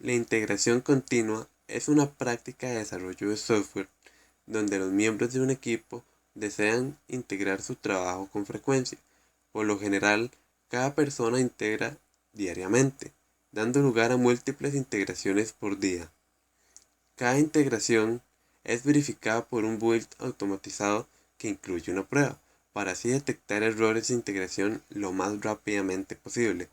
La integración continua es una práctica de desarrollo de software donde los miembros de un equipo desean integrar su trabajo con frecuencia. Por lo general, cada persona integra diariamente, dando lugar a múltiples integraciones por día. Cada integración es verificada por un build automatizado que incluye una prueba, para así detectar errores de integración lo más rápidamente posible.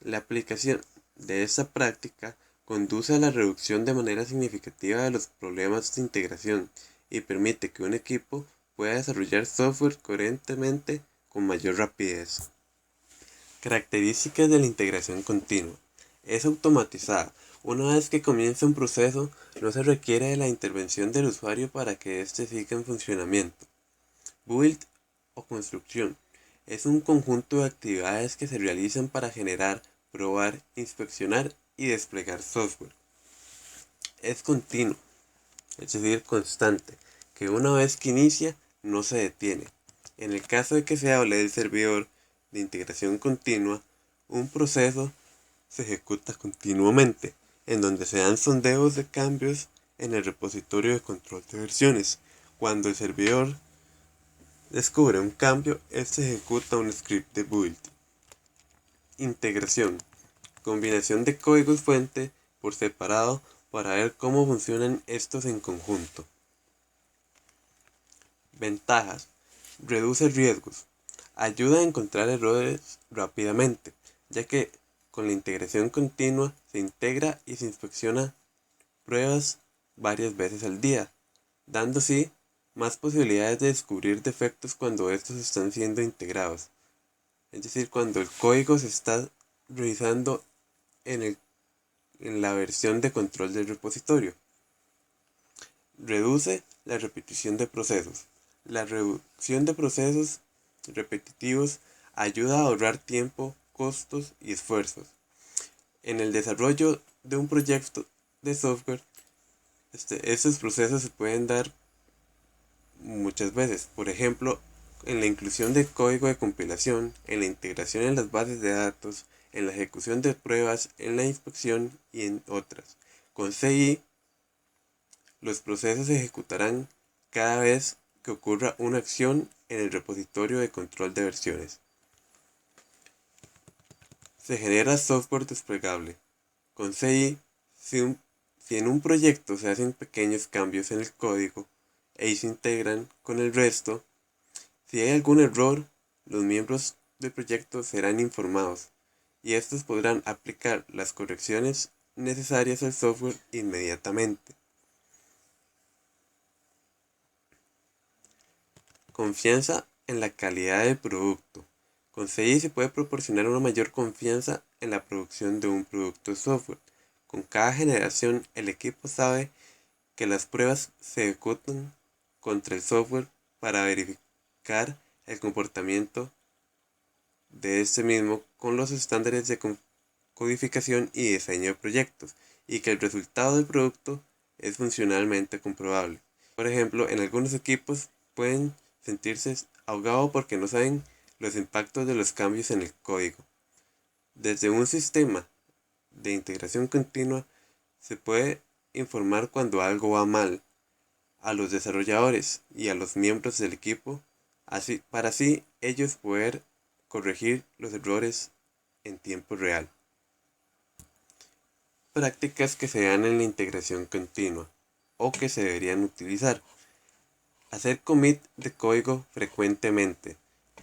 La aplicación de esta práctica conduce a la reducción de manera significativa de los problemas de integración y permite que un equipo pueda desarrollar software coherentemente con mayor rapidez. Características de la integración continua. Es automatizada. Una vez que comienza un proceso, no se requiere de la intervención del usuario para que éste siga en funcionamiento. Build o construcción. Es un conjunto de actividades que se realizan para generar, probar, inspeccionar y desplegar software. Es continuo, es decir, constante, que una vez que inicia, no se detiene. En el caso de que se hable del servidor de integración continua, un proceso se ejecuta continuamente, en donde se dan sondeos de cambios en el repositorio de control de versiones. Cuando el servidor descubre un cambio, este ejecuta un script de build. Integración. Combinación de códigos fuente por separado para ver cómo funcionan estos en conjunto. Ventajas. Reduce riesgos. Ayuda a encontrar errores rápidamente, ya que con la integración continua se integra y se inspecciona pruebas varias veces al día, dando así más posibilidades de descubrir defectos cuando estos están siendo integrados. Es decir, cuando el código se está revisando en la versión de control del repositorio. Reduce la repetición de procesos. La reducción de procesos repetitivos ayuda a ahorrar tiempo, costos y esfuerzos. En el desarrollo de un proyecto de software, estos procesos se pueden dar muchas veces. Por ejemplo, en la inclusión de código de compilación, en la integración en las bases de datos, en la ejecución de pruebas, en la inspección y en otras. Con CI, los procesos se ejecutarán cada vez que ocurra una acción en el repositorio de control de versiones. Se genera software desplegable. Con CI, si en un proyecto se hacen pequeños cambios en el código y se integran con el resto, si hay algún error, los miembros del proyecto serán informados y estos podrán aplicar las correcciones necesarias al software inmediatamente. Confianza en la calidad del producto. Con CI se puede proporcionar una mayor confianza en la producción de un producto de software. Con cada generación, el equipo sabe que las pruebas se ejecutan contra el software para verificar el comportamiento de este mismo con los estándares de codificación y diseño de proyectos, y que el resultado del producto es funcionalmente comprobable. Por ejemplo, en algunos equipos pueden sentirse ahogados porque no saben los impactos de los cambios en el código. Desde un sistema de integración continua se puede informar cuando algo va mal a los desarrolladores y a los miembros del equipo, para así ellos poder corregir los errores en tiempo real. Prácticas que se dan en la integración continua o que se deberían utilizar. Hacer commit de código frecuentemente.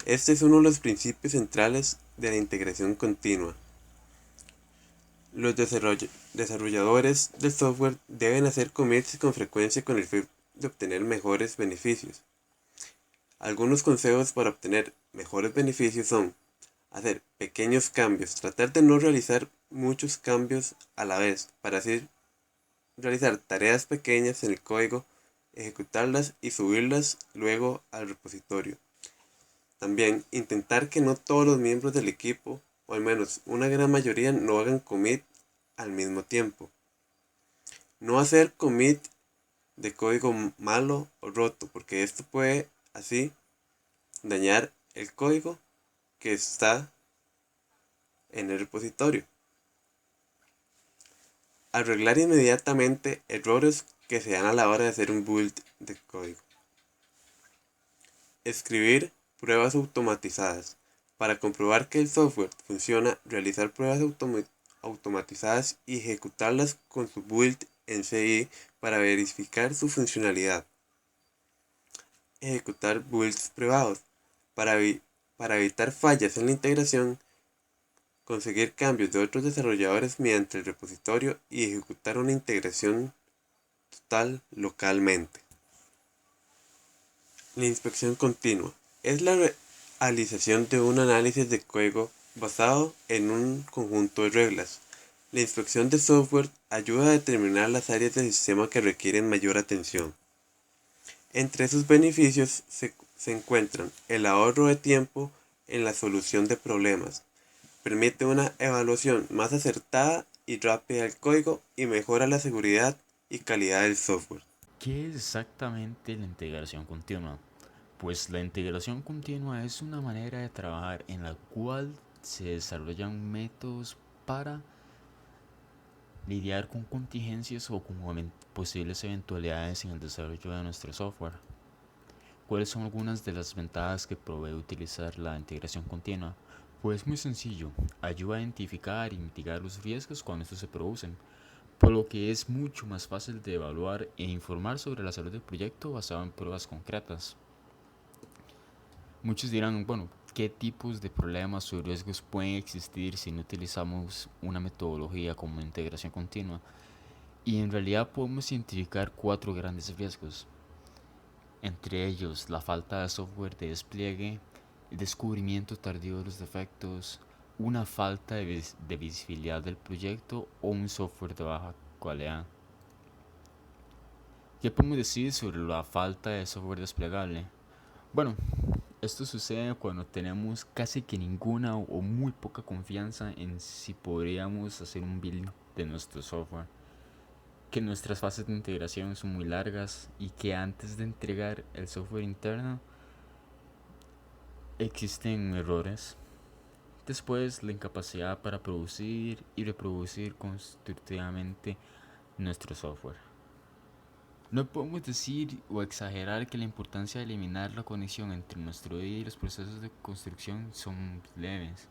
Este es uno de los principios centrales de la integración continua. Los desarrolladores del software deben hacer commits con frecuencia con el fin de obtener mejores beneficios. Algunos consejos para obtener mejores beneficios son hacer pequeños cambios, tratar de no realizar muchos cambios a la vez, para así realizar tareas pequeñas en el código, ejecutarlas y subirlas luego al repositorio. También intentar que no todos los miembros del equipo, o al menos una gran mayoría, no hagan commit al mismo tiempo. No hacer commit de código malo o roto, porque esto puede así dañar el código que está en el repositorio. Arreglar inmediatamente errores que se dan a la hora de hacer un build de código. Escribir pruebas automatizadas. Para comprobar que el software funciona, realizar pruebas automatizadas y ejecutarlas con su build en CI para verificar su funcionalidad. Ejecutar builds privados. Para evitar fallas en la integración, conseguir cambios de otros desarrolladores mediante el repositorio y ejecutar una integración total localmente. La inspección continua es la realización de un análisis de código basado en un conjunto de reglas. La inspección de software ayuda a determinar las áreas del sistema que requieren mayor atención. Entre sus beneficios se encuentran el ahorro de tiempo en la solución de problemas, permite una evaluación más acertada y rápida del código y mejora la seguridad y calidad del software. ¿Qué es exactamente la integración continua? Pues la integración continua es una manera de trabajar en la cual se desarrollan métodos para lidiar con contingencias o con posibles eventualidades en el desarrollo de nuestro software. ¿Cuáles son algunas de las ventajas que provee utilizar la integración continua? Pues muy sencillo, ayuda a identificar y mitigar los riesgos cuando estos se producen, por lo que es mucho más fácil de evaluar e informar sobre la salud del proyecto basado en pruebas concretas. Muchos dirán, bueno, ¿qué tipos de problemas o riesgos pueden existir si no utilizamos una metodología como integración continua? Y en realidad podemos identificar 4 grandes riesgos, entre ellos la falta de software de despliegue, el descubrimiento tardío de los defectos, una falta de visibilidad del proyecto o un software de baja calidad. ¿Qué podemos decir sobre la falta de software desplegable? Bueno, esto sucede cuando tenemos casi que ninguna o muy poca confianza en si podríamos hacer un build de nuestro software, que nuestras fases de integración son muy largas y que antes de entregar el software interno existen errores. Después, la incapacidad para producir y reproducir constructivamente nuestro software. No podemos decir o exagerar que la importancia de eliminar la conexión entre nuestro día y los procesos de construcción son leves.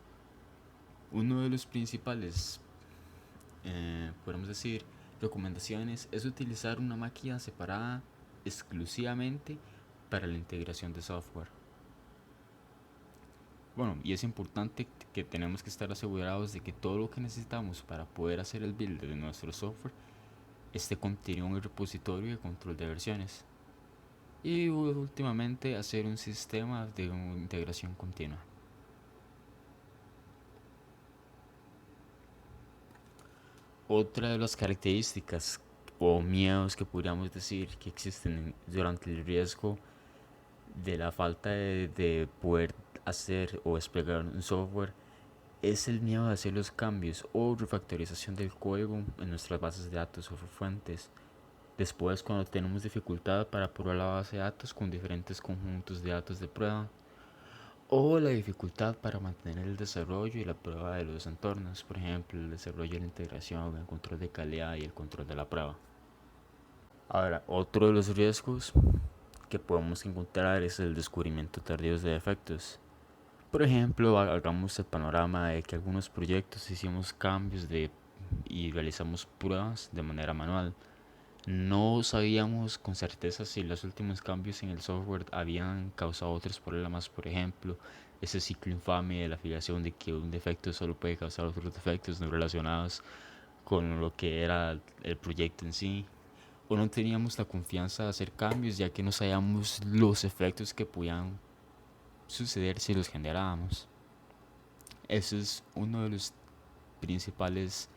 Uno de los principales, podemos decir, recomendaciones es utilizar una máquina separada exclusivamente para la integración de software. Bueno, y es importante que tenemos que estar asegurados de que todo lo que necesitamos para poder hacer el build de nuestro software esté contenido en el repositorio de control de versiones. Y últimamente hacer un sistema de integración continua. Otra de las características o miedos que podríamos decir que existen durante el riesgo de la falta de poder hacer o desplegar un software es el miedo de hacer los cambios o refactorización del código en nuestras bases de datos o fuentes. Después, cuando tenemos dificultad para probar la base de datos con diferentes conjuntos de datos de prueba, o la dificultad para mantener el desarrollo y la prueba de los entornos, por ejemplo, el desarrollo de la integración, el control de calidad y el control de la prueba. Ahora, otro de los riesgos que podemos encontrar es el descubrimiento tardío de defectos. Por ejemplo, hagamos el panorama de que algunos proyectos hicimos cambios y realizamos pruebas de manera manual. No sabíamos con certeza si los últimos cambios en el software habían causado otros problemas, por ejemplo, ese ciclo infame de la afiliación de que un defecto solo puede causar otros defectos no relacionados con lo que era el proyecto en sí. O no teníamos la confianza de hacer cambios ya que no sabíamos los efectos que podían suceder si los generábamos. Ese es uno de los principales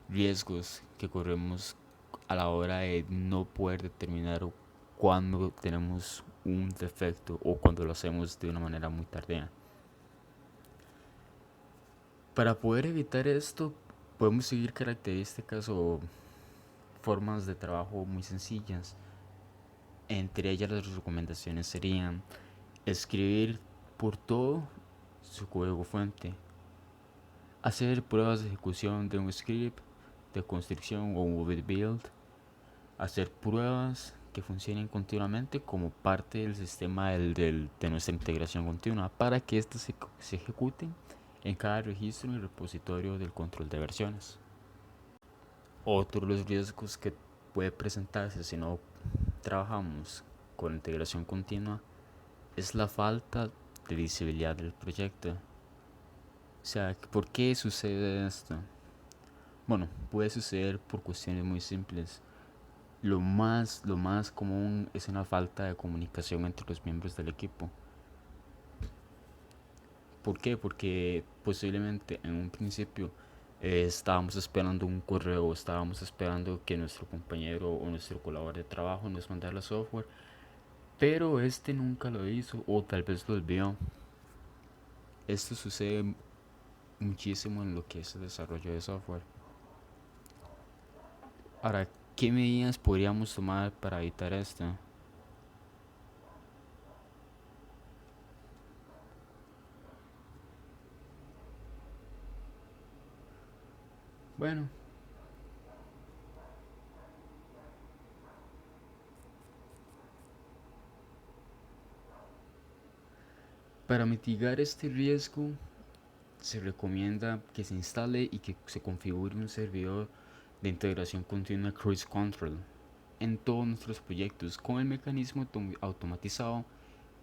riesgos que corremos a la hora de no poder determinar cuando tenemos un defecto o cuando lo hacemos de una manera muy tardía. Para poder evitar esto, podemos seguir características o formas de trabajo muy sencillas. Entre ellas las recomendaciones serían escribir por todo su código fuente, hacer pruebas de ejecución de un script de construcción o un build, hacer pruebas que funcionen continuamente como parte del sistema de nuestra integración continua para que éstas se ejecuten en cada registro y repositorio del control de versiones. Otro de los riesgos que puede presentarse si no trabajamos con integración continua es la falta de visibilidad del proyecto. O sea, ¿por qué sucede esto? Bueno, puede suceder por cuestiones muy simples. Lo más común es una falta de comunicación entre los miembros del equipo. ¿Por qué? Porque posiblemente en un principio estábamos esperando un correo, estábamos esperando que nuestro compañero o nuestro colaborador de trabajo nos mandara el software, pero este nunca lo hizo o tal vez lo olvidó. Esto sucede muchísimo en lo que es el desarrollo de software. Ahora, ¿qué medidas podríamos tomar para evitar esto? Bueno, para mitigar este riesgo se recomienda que se instale y que se configure un servidor de integración continua Cruise Control en todos nuestros proyectos con el mecanismo automatizado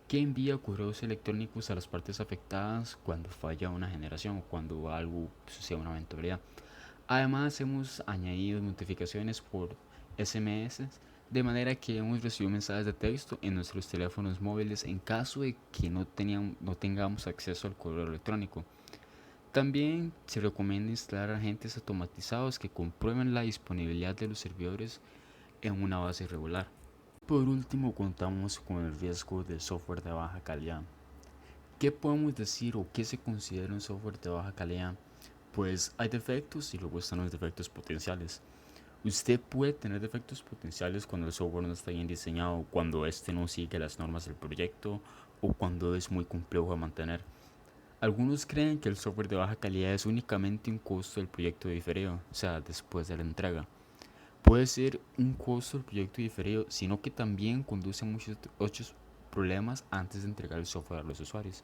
que envía correos electrónicos a las partes afectadas cuando falla una generación o cuando algo sucede una eventualidad. Además hemos añadido notificaciones por SMS de manera que hemos recibido mensajes de texto en nuestros teléfonos móviles en caso de que no tengamos acceso al correo electrónico. También se recomienda instalar agentes automatizados que comprueben la disponibilidad de los servidores en una base regular. Por último, contamos con el riesgo del software de baja calidad. ¿Qué podemos decir o qué se considera un software de baja calidad? Pues hay defectos y luego están los defectos potenciales. Usted puede tener defectos potenciales cuando el software no está bien diseñado, cuando este no sigue las normas del proyecto o cuando es muy complejo de mantener. Algunos creen que el software de baja calidad es únicamente un costo del proyecto diferido, o sea, después de la entrega. Puede ser un costo del proyecto diferido, sino que también conduce a muchos otros problemas antes de entregar el software a los usuarios.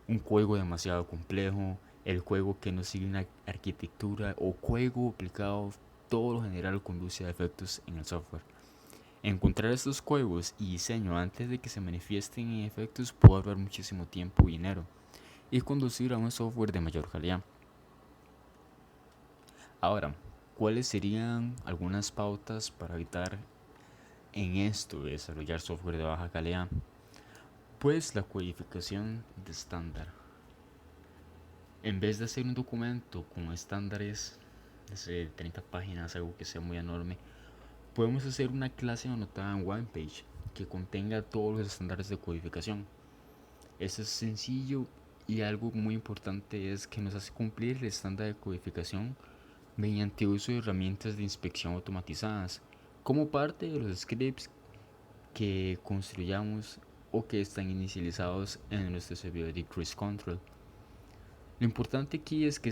Un juego demasiado complejo, el juego que no sigue una arquitectura o juego aplicado, todo lo general conduce a defectos en el software. Encontrar estos juegos y diseño antes de que se manifiesten en efectos puede ahorrar muchísimo tiempo y dinero y conducir a un software de mayor calidad. Ahora, ¿cuáles serían algunas pautas para evitar en esto de desarrollar software de baja calidad? Pues la codificación de estándar. En vez de hacer un documento con estándares de 30 páginas, algo que sea muy enorme, podemos hacer una clase anotada en OnePage que contenga todos los estándares de codificación. Esto es sencillo y algo muy importante es que nos hace cumplir el estándar de codificación mediante uso de herramientas de inspección automatizadas como parte de los scripts que construyamos o que están inicializados en nuestro servidor de Cruise Control. Lo importante aquí es que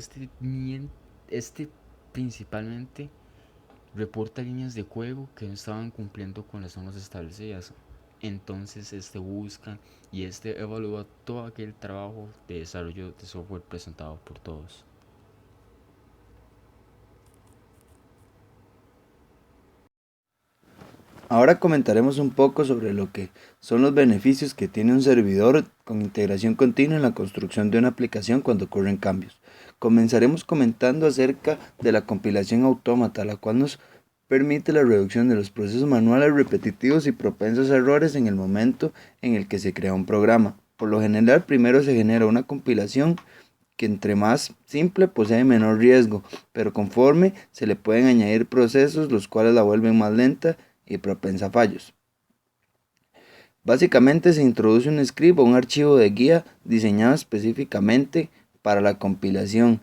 este principalmente reporta líneas de juego que no estaban cumpliendo con las normas establecidas. Entonces este busca y este evalúa todo aquel trabajo de desarrollo de software presentado por todos. Ahora comentaremos un poco sobre lo que son los beneficios que tiene un servidor con integración continua en la construcción de una aplicación cuando ocurren cambios. Comenzaremos comentando acerca de la compilación autómata, la cual nos permite la reducción de los procesos manuales repetitivos y propensos a errores en el momento en el que se crea un programa. Por lo general, primero se genera una compilación que entre más simple posee menor riesgo, pero conforme se le pueden añadir procesos los cuales la vuelven más lenta y propensa a fallos. Básicamente se introduce un script o un archivo de guía diseñado específicamente para la compilación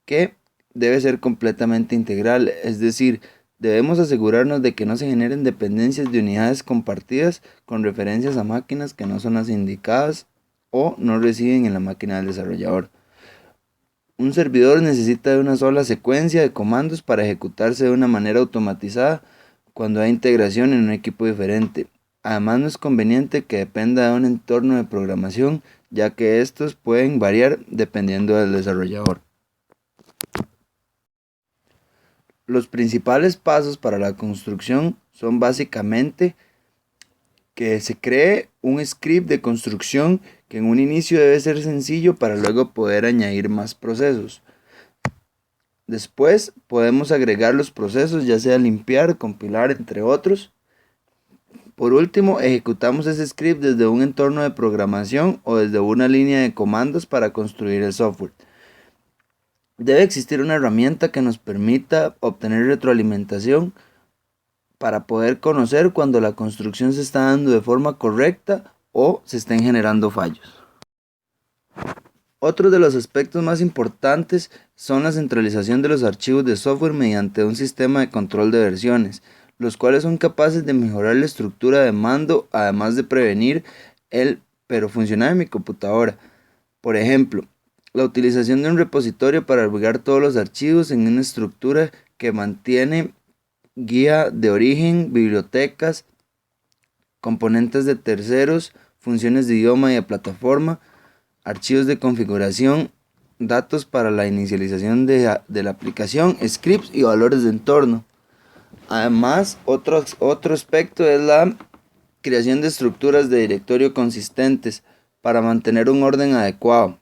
que debe ser completamente integral, es decir, debemos asegurarnos de que no se generen dependencias de unidades compartidas con referencias a máquinas que no son las indicadas o no residen en la máquina del desarrollador. Un servidor necesita de una sola secuencia de comandos para ejecutarse de una manera automatizada cuando hay integración en un equipo diferente. Además, no es conveniente que dependa de un entorno de programación, ya que estos pueden variar dependiendo del desarrollador. Los principales pasos para la construcción son básicamente que se cree un script de construcción que en un inicio debe ser sencillo para luego poder añadir más procesos. Después podemos agregar los procesos, ya sea limpiar, compilar, entre otros. Por último, ejecutamos ese script desde un entorno de programación o desde una línea de comandos para construir el software. Debe existir una herramienta que nos permita obtener retroalimentación para poder conocer cuando la construcción se está dando de forma correcta o se estén generando fallos. Otro de los aspectos más importantes son la centralización de los archivos de software mediante un sistema de control de versiones, los cuales son capaces de mejorar la estructura de mando, además de prevenir el pero funcionar en mi computadora. Por ejemplo, la utilización de un repositorio para albergar todos los archivos en una estructura que mantiene guía de origen, bibliotecas, componentes de terceros, funciones de idioma y de plataforma, archivos de configuración, datos para la inicialización de la aplicación, scripts y valores de entorno. Además, otro aspecto es la creación de estructuras de directorio consistentes para mantener un orden adecuado.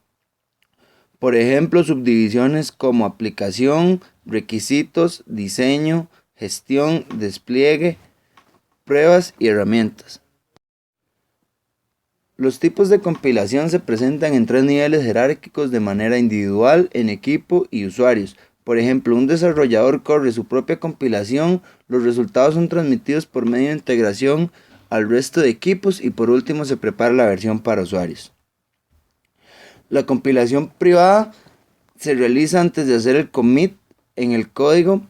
Por ejemplo, subdivisiones como aplicación, requisitos, diseño, gestión, despliegue, pruebas y herramientas. Los tipos de compilación se presentan en 3 niveles jerárquicos de manera individual, en equipo y usuarios. Por ejemplo, un desarrollador corre su propia compilación, los resultados son transmitidos por medio de integración al resto de equipos y por último se prepara la versión para usuarios. La compilación privada se realiza antes de hacer el commit en el código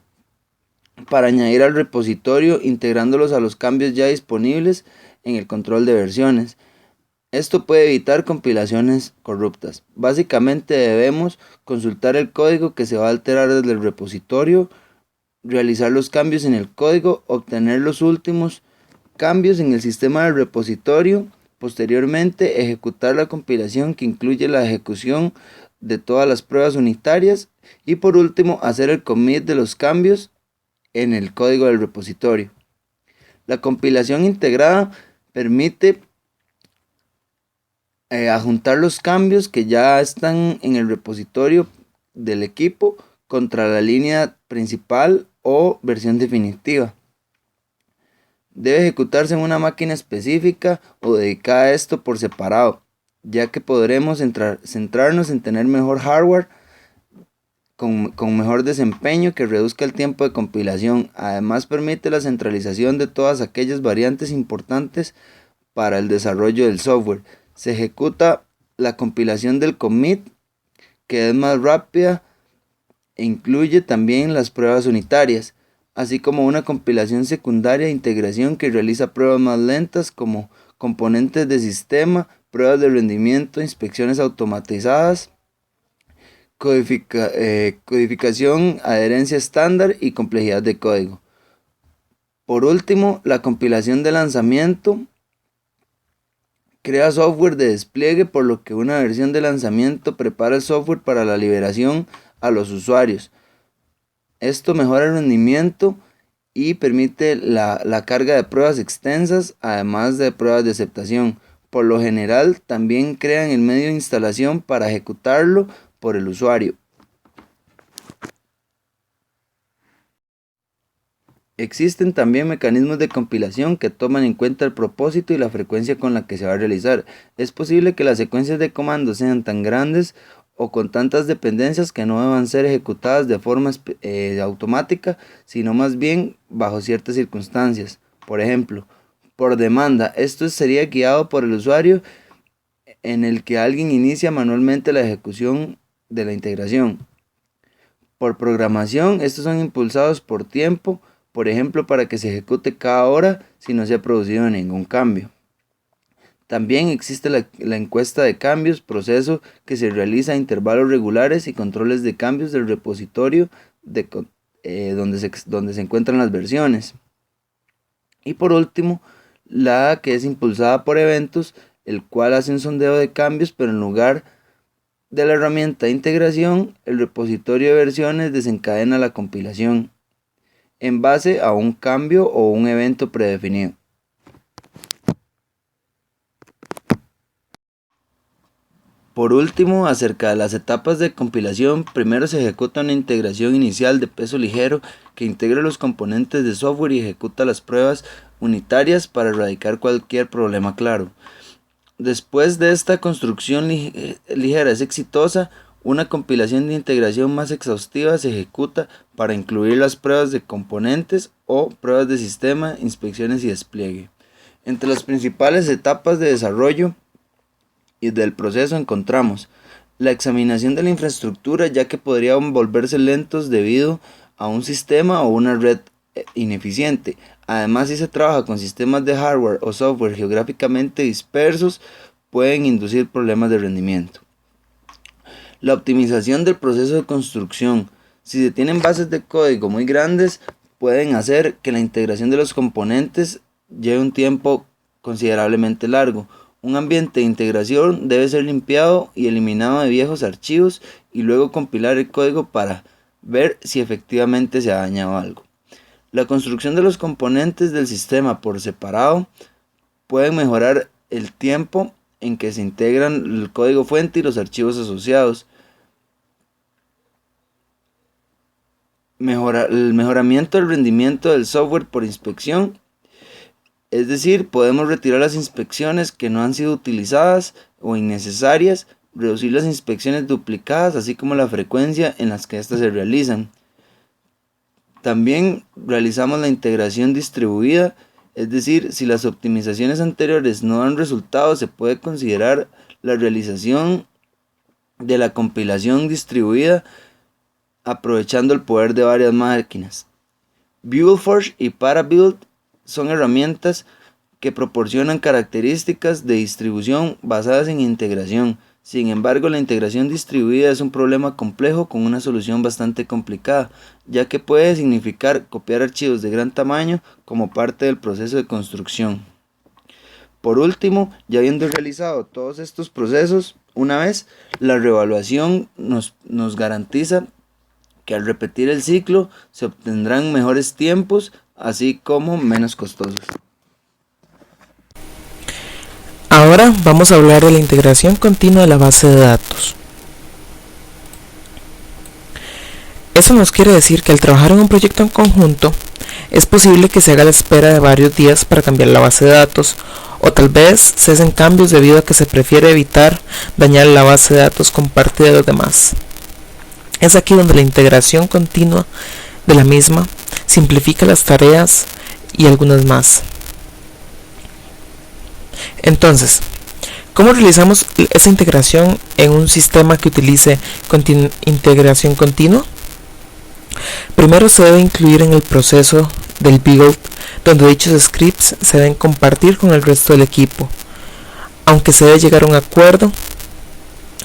para añadir al repositorio integrándolos a los cambios ya disponibles en el control de versiones. Esto puede evitar compilaciones corruptas. Básicamente debemos consultar el código que se va a alterar desde el repositorio, realizar los cambios en el código, obtener los últimos cambios en el sistema del repositorio, posteriormente ejecutar la compilación que incluye la ejecución de todas las pruebas unitarias y por último hacer el commit de los cambios en el código del repositorio. La compilación integrada permite adjuntar los cambios que ya están en el repositorio del equipo contra la línea principal o versión definitiva. Debe ejecutarse en una máquina específica o dedicada a esto por separado, ya que podremos centrarnos en tener mejor hardware con mejor desempeño que reduzca el tiempo de compilación. Además permite la centralización de todas aquellas variantes importantes para el desarrollo del software. Se ejecuta la compilación del commit, que es más rápida e incluye también las pruebas unitarias, así como una compilación secundaria de integración que realiza pruebas más lentas como componentes de sistema, pruebas de rendimiento, inspecciones automatizadas, codificación, adherencia estándar y complejidad de código. Por último, la compilación de lanzamiento crea software de despliegue, por lo que una versión de lanzamiento prepara el software para la liberación a los usuarios. Esto mejora el rendimiento y permite la carga de pruebas extensas, además de pruebas de aceptación. Por lo general, también crean el medio de instalación para ejecutarlo por el usuario. Existen también mecanismos de compilación que toman en cuenta el propósito y la frecuencia con la que se va a realizar. Es posible que las secuencias de comandos sean tan grandes o con tantas dependencias que no deban ser ejecutadas de forma automática, sino más bien bajo ciertas circunstancias. Por ejemplo, por demanda, esto sería guiado por el usuario en el que alguien inicia manualmente la ejecución de la integración. Por programación, estos son impulsados por tiempo, por ejemplo, para que se ejecute cada hora si no se ha producido ningún cambio. También existe la encuesta de cambios, proceso que se realiza a intervalos regulares y controles de cambios del repositorio donde se encuentran las versiones. Y por último, la que es impulsada por eventos, el cual hace un sondeo de cambios, pero en lugar de la herramienta de integración, el repositorio de versiones desencadena la compilación en base a un cambio o un evento predefinido. Por último, acerca de las etapas de compilación, primero se ejecuta una integración inicial de peso ligero que integra los componentes de software y ejecuta las pruebas unitarias para erradicar cualquier problema claro. Después de esta construcción ligera es exitosa, una compilación de integración más exhaustiva se ejecuta para incluir las pruebas de componentes o pruebas de sistema, inspecciones y despliegue. Entre las principales etapas de desarrollo y del proceso encontramos la examinación de la infraestructura, ya que podrían volverse lentos debido a un sistema o una red ineficiente. Además, si se trabaja con sistemas de hardware o software geográficamente dispersos, pueden inducir problemas de rendimiento. La optimización del proceso de construcción. Si se tienen bases de código muy grandes, pueden hacer que la integración de los componentes lleve un tiempo considerablemente largo. Un ambiente de integración debe ser limpiado y eliminado de viejos archivos y luego compilar el código para ver si efectivamente se ha dañado algo. La construcción de los componentes del sistema por separado puede mejorar el tiempo en que se integran el código fuente y los archivos asociados. El mejoramiento del rendimiento del software por inspección. Es decir, podemos retirar las inspecciones que no han sido utilizadas o innecesarias, reducir las inspecciones duplicadas, así como la frecuencia en las que éstas se realizan. También realizamos la integración distribuida, es decir, si las optimizaciones anteriores no dan resultados, se puede considerar la realización de la compilación distribuida aprovechando el poder de varias máquinas. BuildForge y ParaBuild son herramientas que proporcionan características de distribución basadas en integración. Sin embargo, la integración distribuida es un problema complejo con una solución bastante complicada, ya que puede significar copiar archivos de gran tamaño como parte del proceso de construcción. Por último, ya habiendo realizado todos estos procesos, una vez, la reevaluación nos garantiza que al repetir el ciclo se obtendrán mejores tiempos, así como menos costosos. Ahora vamos a hablar de la integración continua de la base de datos. Eso nos quiere decir que al trabajar en un proyecto en conjunto, es posible que se haga la espera de varios días para cambiar la base de datos, o tal vez se hacen cambios debido a que se prefiere evitar dañar la base de datos con parte de los demás. Es aquí donde la integración continua de la misma simplifica las tareas y algunas más. Entonces, ¿cómo realizamos esa integración en un sistema que utilice integración continua? Primero se debe incluir en el proceso del build, donde dichos scripts se deben compartir con el resto del equipo, aunque se debe llegar a un acuerdo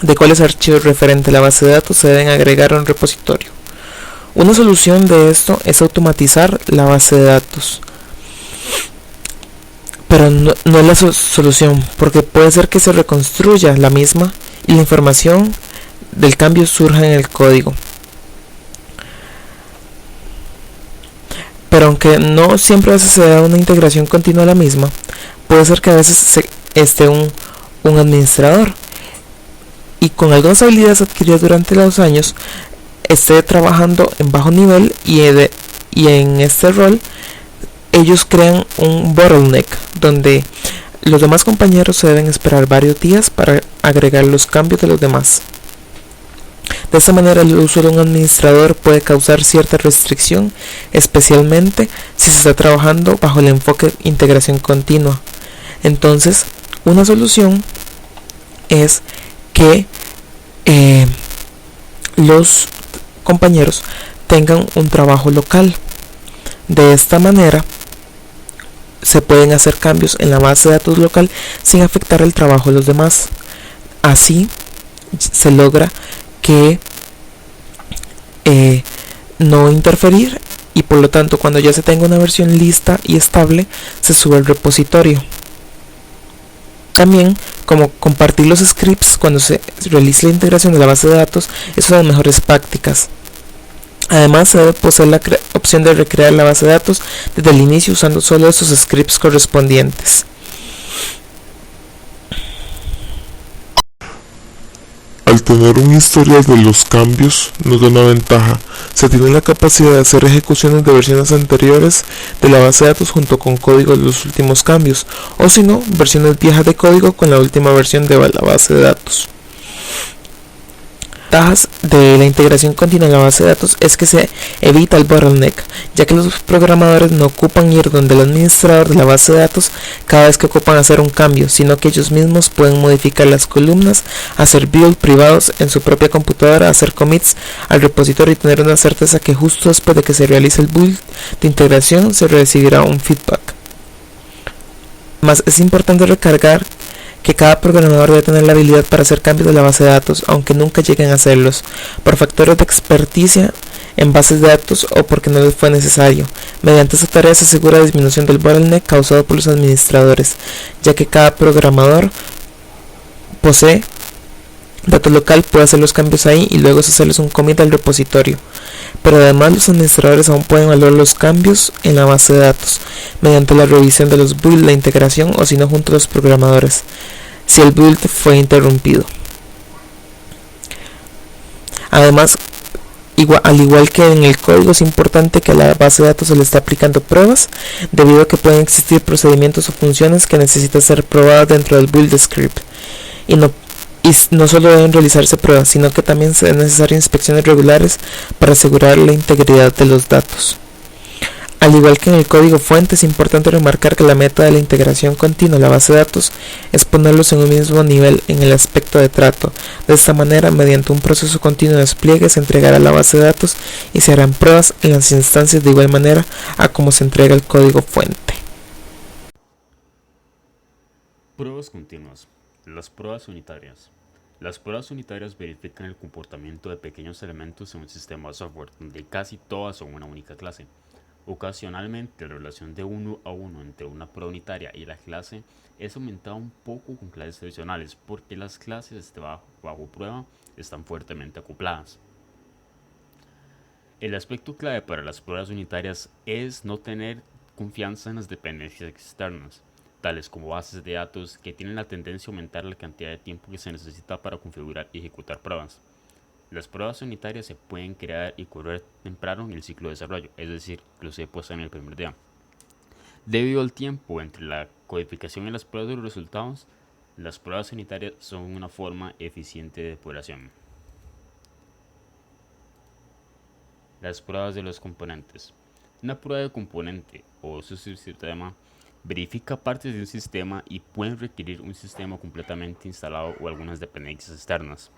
de cuáles archivos referentes a la base de datos se deben agregar a un repositorio. Una solución de esto es automatizar la base de datos, pero no es la solución, porque puede ser que se reconstruya la misma y la información del cambio surja en el código. Pero aunque no siempre a veces se da una integración continua a la misma, puede ser que a veces esté un administrador y con algunas habilidades adquiridas durante los años esté trabajando en bajo nivel y en este rol ellos crean un bottleneck donde los demás compañeros se deben esperar varios días para agregar los cambios de los demás. De esta manera el uso de un administrador puede causar cierta restricción, especialmente si se está trabajando bajo el enfoque de integración continua. Entonces, una solución es que los compañeros tengan un trabajo local. De esta manera se pueden hacer cambios en la base de datos local sin afectar el trabajo de los demás. Así se logra que no interferir, y por lo tanto cuando ya se tenga una versión lista y estable se sube al repositorio. También, como compartir los scripts cuando se realice la integración de la base de datos es una de las mejores prácticas. Además, se debe poseer la opción de recrear la base de datos desde el inicio usando solo esos scripts correspondientes. Al tener un historial de los cambios nos da una ventaja. Se tiene la capacidad de hacer ejecuciones de versiones anteriores de la base de datos junto con código de los últimos cambios, o si no, versiones viejas de código con la última versión de la base de datos. Ventajas de la integración continua en la base de datos es que se evita el bottleneck, ya que los programadores no ocupan ir donde el administrador de la base de datos cada vez que ocupan hacer un cambio, sino que ellos mismos pueden modificar las columnas, hacer build privados en su propia computadora, hacer commits al repositorio y tener una certeza que justo después de que se realice el build de integración se recibirá un feedback. Más es importante recargar que cada programador debe tener la habilidad para hacer cambios de la base de datos, aunque nunca lleguen a hacerlos, por factores de experticia en bases de datos o porque no les fue necesario. Mediante esta tarea se asegura la disminución del bottleneck causado por los administradores, ya que cada programador posee datos local, puede hacer los cambios ahí y luego hacerles un commit al repositorio. Pero además los administradores aún pueden evaluar los cambios en la base de datos mediante la revisión de los builds, la integración o si no junto a los programadores, si el build fue interrumpido. Además, al igual que en el código, es importante que a la base de datos se le esté aplicando pruebas, debido a que pueden existir procedimientos o funciones que necesitan ser probadas dentro del build script, y no solo deben realizarse pruebas, sino que también es necesario inspecciones regulares para asegurar la integridad de los datos. Al igual que en el código fuente, es importante remarcar que la meta de la integración continua a la base de datos es ponerlos en un mismo nivel en el aspecto de trato. De esta manera, mediante un proceso continuo de despliegue, se entregará la base de datos y se harán pruebas en las instancias de igual manera a como se entrega el código fuente. Pruebas continuas. Las pruebas unitarias. Las pruebas unitarias verifican el comportamiento de pequeños elementos en un sistema de software, donde casi todas son una única clase. Ocasionalmente, la relación de uno a uno entre una prueba unitaria y la clase es aumentada un poco con clases adicionales, porque las clases bajo prueba están fuertemente acopladas. El aspecto clave para las pruebas unitarias es no tener confianza en las dependencias externas, tales como bases de datos que tienen la tendencia a aumentar la cantidad de tiempo que se necesita para configurar y ejecutar pruebas. Las pruebas unitarias se pueden crear y correr temprano en el ciclo de desarrollo, es decir, que los se puesto en el primer día. Debido al tiempo entre la codificación y las pruebas de los resultados, las pruebas unitarias son una forma eficiente de depuración. Las pruebas de los componentes. Una prueba de componente o su subsistema verifica partes de un sistema y pueden requerir un sistema completamente instalado o algunas dependencias externas,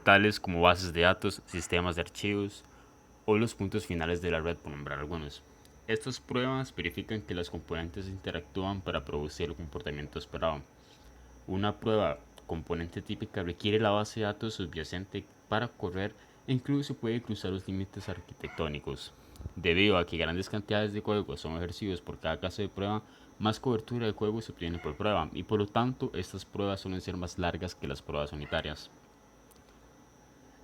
tales como bases de datos, sistemas de archivos o los puntos finales de la red, por nombrar algunos. Estas pruebas verifican que los componentes interactúan para producir el comportamiento esperado. Una prueba componente típica requiere la base de datos subyacente para correr e incluso puede cruzar los límites arquitectónicos. Debido a que grandes cantidades de código son ejercidos por cada caso de prueba, más cobertura de código se obtiene por prueba y por lo tanto estas pruebas suelen ser más largas que las pruebas unitarias.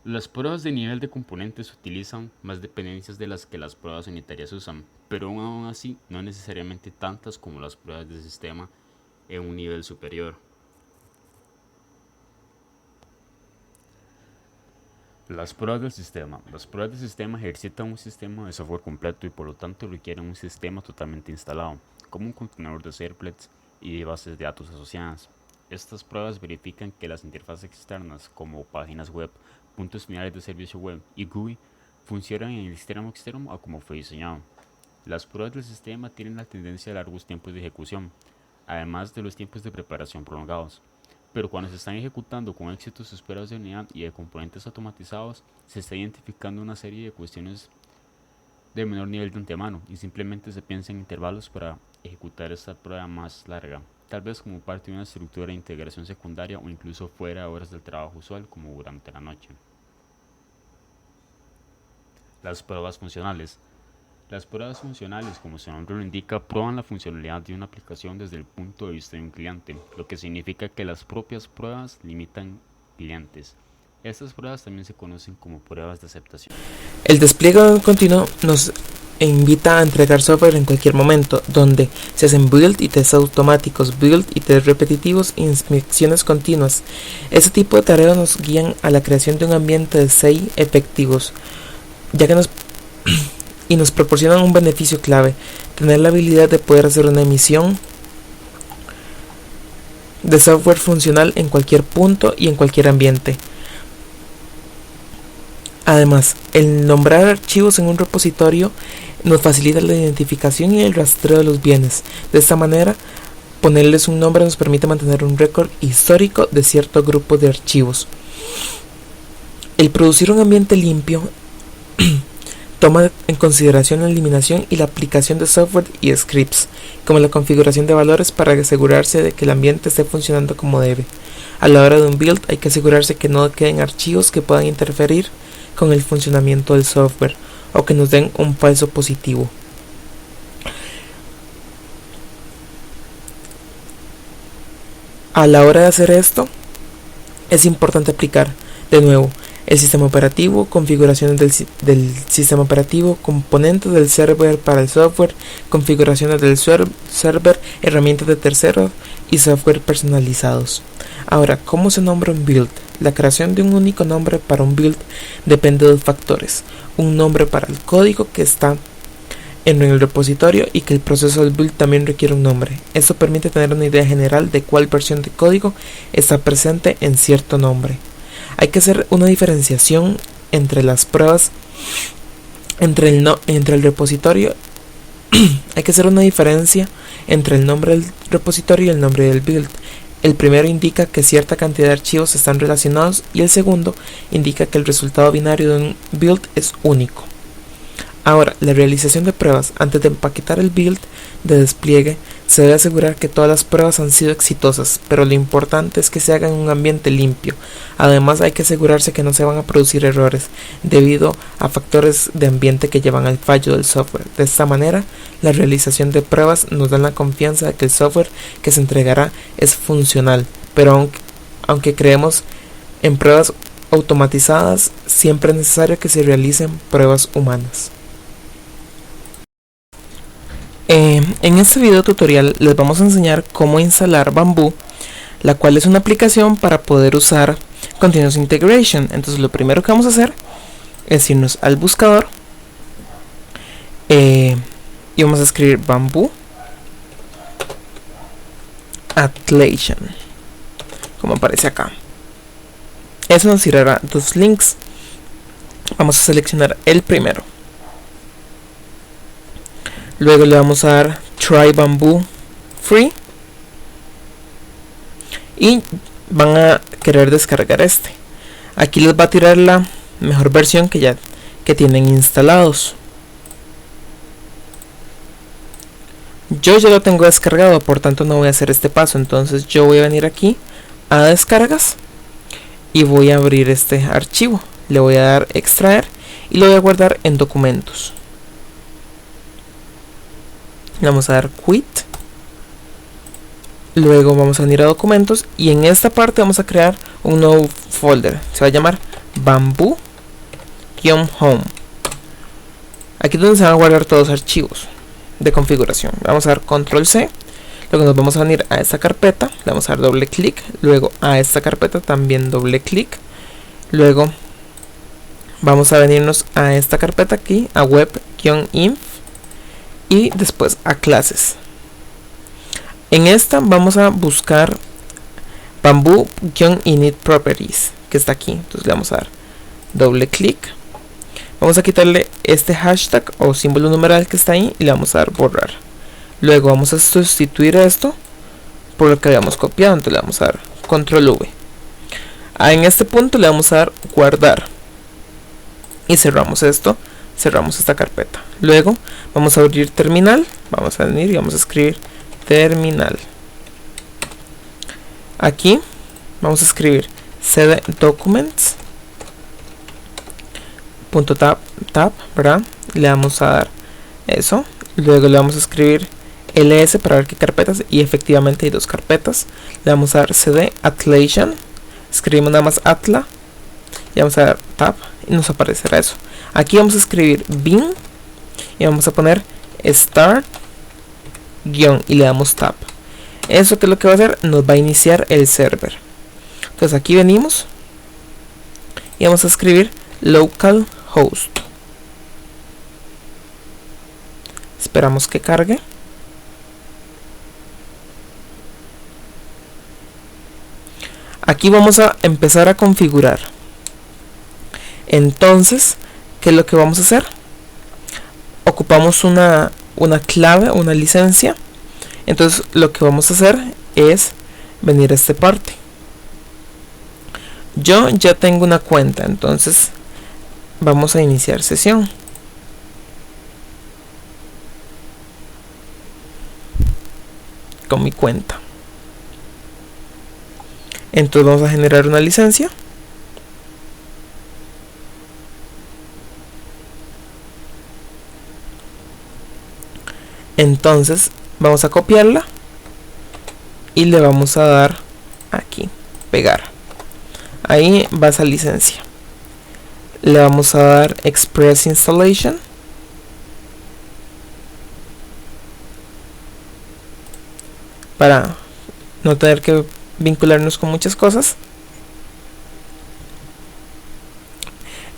Las pruebas de nivel de componentes utilizan más dependencias de las que las pruebas unitarias usan, pero aún así no necesariamente tantas como las pruebas de sistema en un nivel superior. Las pruebas del sistema. Las pruebas del sistema ejercitan un sistema de software completo y por lo tanto requieren un sistema totalmente instalado, como un contenedor de servlets y de bases de datos asociadas. Estas pruebas verifican que las interfaces externas, como páginas web, puntos finales de servicio web y GUI, funcionan en el extremo externo a como fue diseñado. Las pruebas del sistema tienen la tendencia a largos tiempos de ejecución, además de los tiempos de preparación prolongados. Pero cuando se están ejecutando con éxito sus pruebas de unidad y de componentes automatizados, se está identificando una serie de cuestiones de menor nivel de antemano y simplemente se piensa en intervalos para ejecutar esta prueba más larga, tal vez como parte de una estructura de integración secundaria o incluso fuera de horas del trabajo usual como durante la noche. Las pruebas funcionales. Las pruebas funcionales, como su nombre lo indica, prueban la funcionalidad de una aplicación desde el punto de vista de un cliente, lo que significa que las propias pruebas limitan clientes. Estas pruebas también se conocen como pruebas de aceptación. El despliegue continuo nos invita a entregar software en cualquier momento, donde se hacen build y test automáticos, build y test repetitivos e inspecciones continuas. Este tipo de tareas nos guían a la creación de un ambiente de CI efectivos, ya que nos proporcionan un beneficio clave: tener la habilidad de poder hacer una emisión de software funcional en cualquier punto y en cualquier ambiente. Además, el nombrar archivos en un repositorio nos facilita la identificación y el rastreo de los bienes. De esta manera, ponerles un nombre nos permite mantener un récord histórico de cierto grupo de archivos. El producir un ambiente limpio toma en consideración la eliminación y la aplicación de software y scripts, como la configuración de valores para asegurarse de que el ambiente esté funcionando como debe. A la hora de un build hay que asegurarse que no queden archivos que puedan interferir con el funcionamiento del software o que nos den un falso positivo. A la hora de hacer esto, es importante aplicar, de nuevo, el sistema operativo, configuraciones del sistema operativo, componentes del server para el software, configuraciones del server, herramientas de terceros y software personalizados. Ahora, ¿cómo se nombra un build? La creación de un único nombre para un build depende de dos factores: un nombre para el código que está en el repositorio y que el proceso del build también requiere un nombre. Esto permite tener una idea general de cuál versión de código está presente en cierto nombre. Hay que hacer una diferenciación entre las pruebas, entre el repositorio. Hay que hacer una diferencia entre el nombre del repositorio y el nombre del build. El primero indica que cierta cantidad de archivos están relacionados y el segundo indica que el resultado binario de un build es único. Ahora, la realización de pruebas. Antes de empaquetar el build de despliegue, se debe asegurar que todas las pruebas han sido exitosas, pero lo importante es que se haga en un ambiente limpio. Además, hay que asegurarse que no se van a producir errores debido a factores de ambiente que llevan al fallo del software. De esta manera, la realización de pruebas nos da la confianza de que el software que se entregará es funcional, pero aunque creemos en pruebas automatizadas, siempre es necesario que se realicen pruebas humanas. En este video tutorial les vamos a enseñar cómo instalar Bamboo, la cual es una aplicación para poder usar Continuous Integration. Entonces lo primero que vamos a hacer es irnos al buscador y vamos a escribir Bamboo Atlassian, como aparece acá. Eso nos tirará dos links. Vamos a seleccionar el primero. Luego le vamos a dar Try Bamboo Free y van a querer descargar este. Aquí les va a tirar la mejor versión que tienen instalados. Yo ya lo tengo descargado, por tanto no voy a hacer este paso. Entonces yo voy a venir aquí a descargas y voy a abrir este archivo. Le voy a dar extraer y lo voy a guardar en documentos. Le vamos a dar quit. Luego vamos a venir a documentos y en esta parte vamos a crear un nuevo folder. Se va a llamar Bamboo-Home. Aquí es donde se van a guardar todos los archivos de configuración. Vamos a dar control C. Luego nos vamos a venir a esta carpeta. Le vamos a dar doble clic. Luego a esta carpeta también doble clic. Luego vamos a venirnos a esta carpeta aquí, a web-inf. Y después a clases. En esta vamos a buscar Bamboo-init properties, que está aquí. Entonces le vamos a dar doble clic. Vamos a quitarle este hashtag o símbolo numeral que está ahí y le vamos a dar borrar. Luego vamos a sustituir esto por lo que habíamos copiado. Entonces le vamos a dar control V. En este punto le vamos a dar guardar y cerramos esto cerramos esta carpeta. Luego vamos a abrir terminal, vamos a venir y vamos a escribir terminal. Aquí vamos a escribir cd documents .tab, ¿verdad? Le vamos a dar eso, luego le vamos a escribir ls para ver qué carpetas, y efectivamente hay 2 carpetas. Le vamos a dar cd Atlassian, escribimos nada más atla y vamos a dar tab y nos aparecerá eso. Aquí vamos a escribir bin y vamos a poner start guión y le damos tab. Eso que es lo que va a hacer, nos va a iniciar el server. Entonces aquí venimos y vamos a escribir localhost. Esperamos que cargue. Aquí vamos a empezar a configurar. Entonces, ¿qué es lo que vamos a hacer? Ocupamos una clave, una licencia. Entonces lo que vamos a hacer es venir a esta parte. Yo ya tengo una cuenta, entonces vamos a iniciar sesión. Con mi cuenta. Entonces vamos a generar una licencia. Entonces vamos a copiarla y le vamos a dar aquí, pegar. Ahí va esa licencia. Le vamos a dar Express Installation. Para no tener que vincularnos con muchas cosas.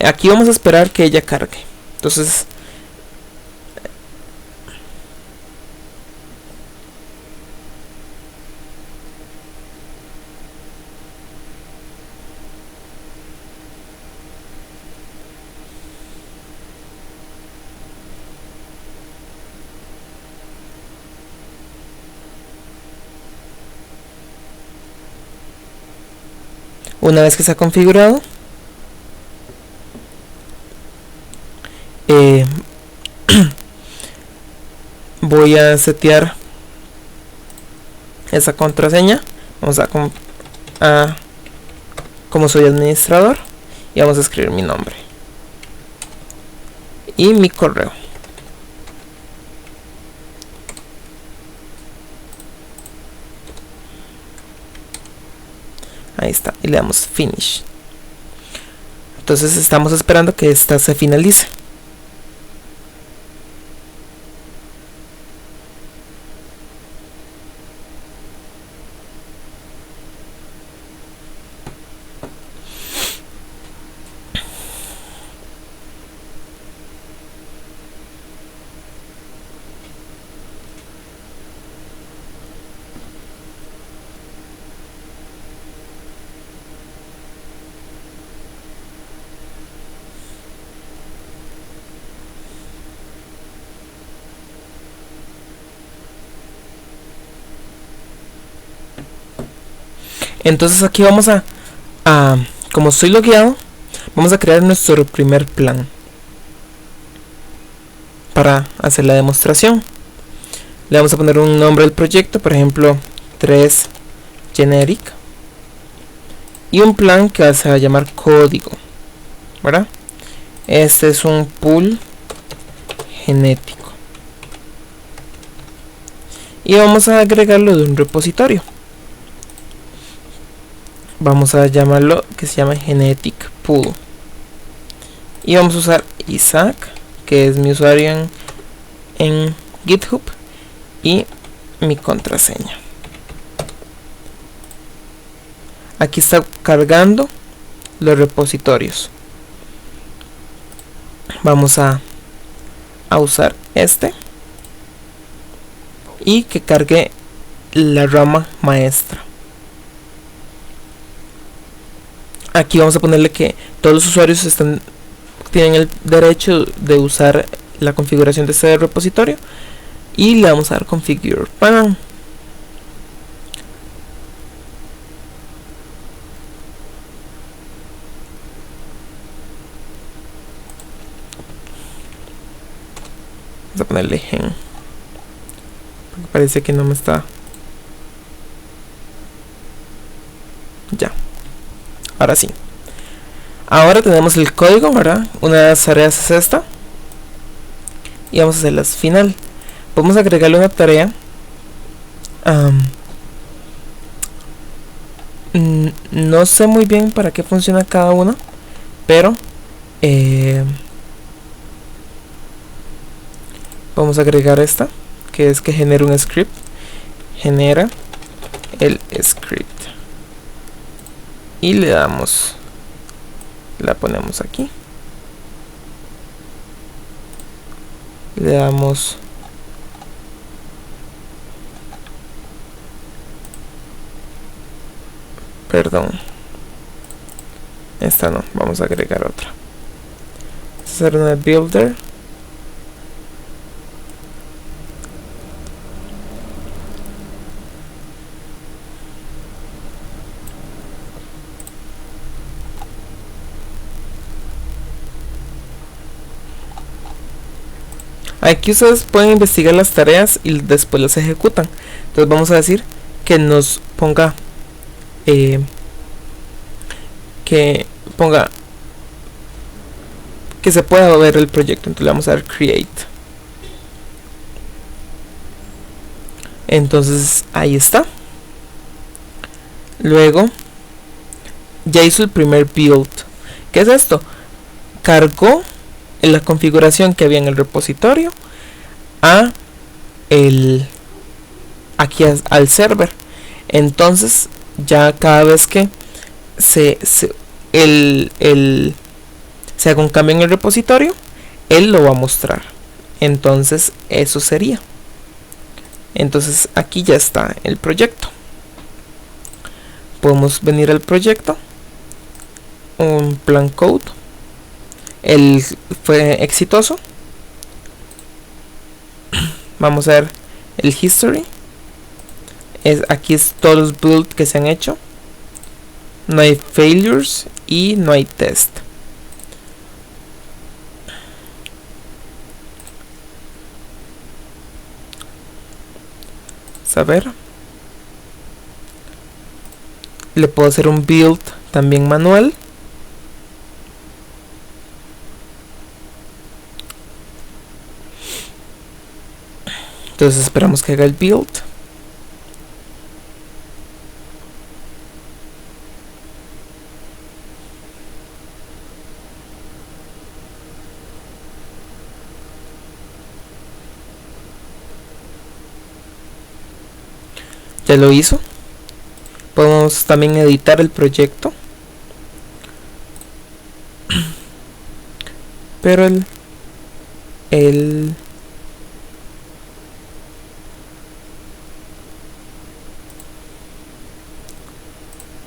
Aquí vamos a esperar que ella cargue. Entonces una vez que se ha configurado, voy a setear esa contraseña. Vamos a como soy administrador, y vamos a escribir mi nombre y mi correo. Ahí está, y le damos finish. Entonces estamos esperando que esta se finalice. Entonces aquí vamos a como estoy logueado, vamos a crear nuestro primer plan para hacer la demostración. Le vamos a poner un nombre al proyecto, por ejemplo 3 generic, y un plan que se va a llamar código, ¿verdad? Este es un pool genético y vamos a agregarlo de un repositorio. Vamos a llamarlo, que se llama genetic pool, y vamos a usar Isaac, que es mi usuario en GitHub, y mi contraseña. Aquí está cargando los repositorios. Vamos a usar este y que cargue la rama maestra. Aquí vamos a ponerle que todos los usuarios tienen el derecho de usar la configuración de este repositorio, y le vamos a dar configure pan. Vamos a ponerle gen, porque parece que no me está. Ya, ahora sí. Ahora tenemos el código, ¿verdad? Una de las tareas es esta y vamos a hacerlas final. Podemos agregarle una tarea. No sé muy bien para qué funciona cada una, pero vamos a agregar esta, que es que genera un script. Genera el script y le damos, la ponemos aquí, le damos perdón, esta no, vamos a agregar otra. Vamos a hacer una builder. Aquí ustedes pueden investigar las tareas y después las ejecutan. Entonces vamos a decir que nos ponga que se pueda ver el proyecto. Entonces le vamos a dar create. Entonces ahí está. Luego ya hizo el primer build. ¿Qué es esto? Cargó en la configuración que había en el repositorio aquí al server. Entonces ya cada vez que se haga un cambio en el repositorio, él lo va a mostrar. Entonces eso sería. Entonces aquí ya está el proyecto. Podemos venir al proyecto, un plan code. Él fue exitoso. Vamos a ver el history. Aquí es todos los builds que se han hecho. No hay failures y no hay test. Vamos a ver. Le puedo hacer un build también manual. Entonces esperamos que haga el build. Ya lo hizo. Podemos también editar el proyecto. Pero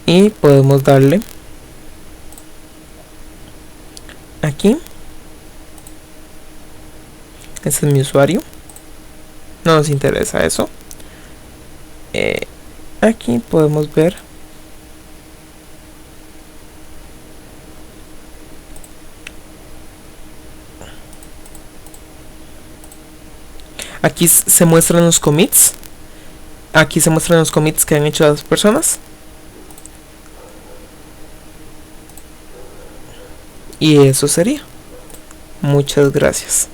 y podemos darle aquí. Ese es mi usuario. No nos interesa eso. Aquí podemos ver aquí se muestran los commits. Aquí se muestran los commits que han hecho las personas. Y eso sería. Muchas gracias.